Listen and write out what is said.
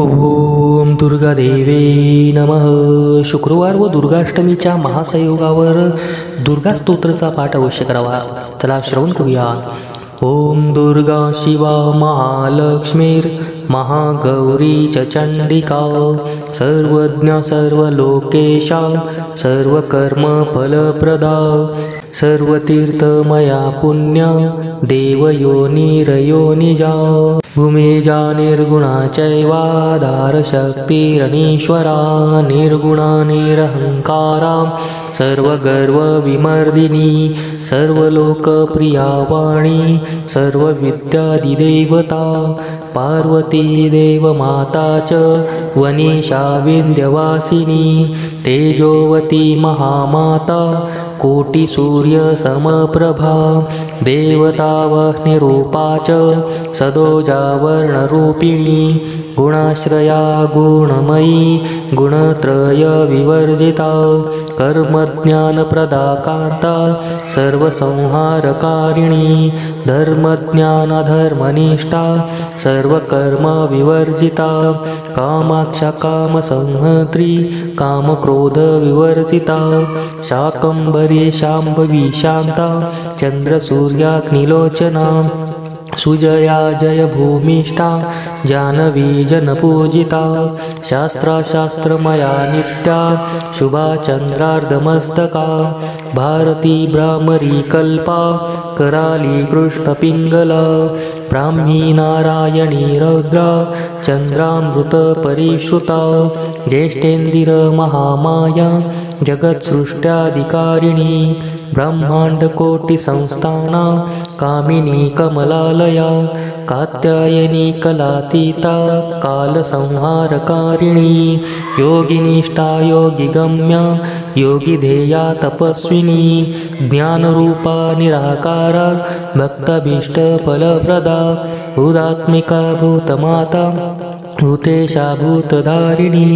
ओम दुर्गादेवे नमः। शुक्रवार व दुर्गाष्टमीच्या महासंयोगावर दुर्गा स्तोत्राचा पाठ अवश्य करावा। चला श्रवण करूया। ओम दुर्गा शिवा महालक्ष्मीर महागौरी च चंडिका सर्वज्ञ सर्वलोकेशा सर्वकर्म फलप्रदा सर्वतीर्थमया पुण्या देवयोनिरयोनिजा भूमेजा निर्गुणा चैवाधारशक्तिरनीश्वरा निर्गुणा निरहंकारा सर्वगर्वविमर्दिनी सर्वलोकप्रिया वाणी सर्वविद्यादिदेवता पार्वती देवमाता च वनिशा विन्ध्यवासिनी तेजोवती महामाता कोटिसूर्यसमप्रभा देवतावह्निरूपा च सदोजावर्णरूपिणी गुणाश्रया गुणमयी गुणत्रयविवर्जिता कर्मज्ञानप्रदा कान्ता सर्वसंहारकारिणी धर्मज्ञानधर्मनिष्ठा सर्वकर्मविवर्जिता कामाक्षा कामसंहर्त्री कामक्रोधविवर्जिता शाकम्भरी शाम्भवी शान्ता चन्द्रसूर्याग्निलोचना सुजया जय भूमिष्ठा जानवी जनपूजिता शास्त्रमया नित्या शुभा चन्द्रार्धमस्तका भारती भ्रामरी कल्पा कराली कृष्णपिङ्गला ब्राह्मी नारायणी रौद्रा चन्द्रामृत परिश्रुता ज्येष्ठेन्दिर महामाया जगत्सृष्ट्याधिकारिणी ब्रह्माण्डकोटिसंस्थाना कामिनी कमलालया कात्यायनी कलातीता कालसंहारकारिणी योगिनिष्ठा योगिगम्या योगिधेया तपस्विनी ज्ञानरूपा निराकारा भक्ताभीष्टफलप्रदा भूतात्मिका भूतमाता भूतेशा भूतधारिणी।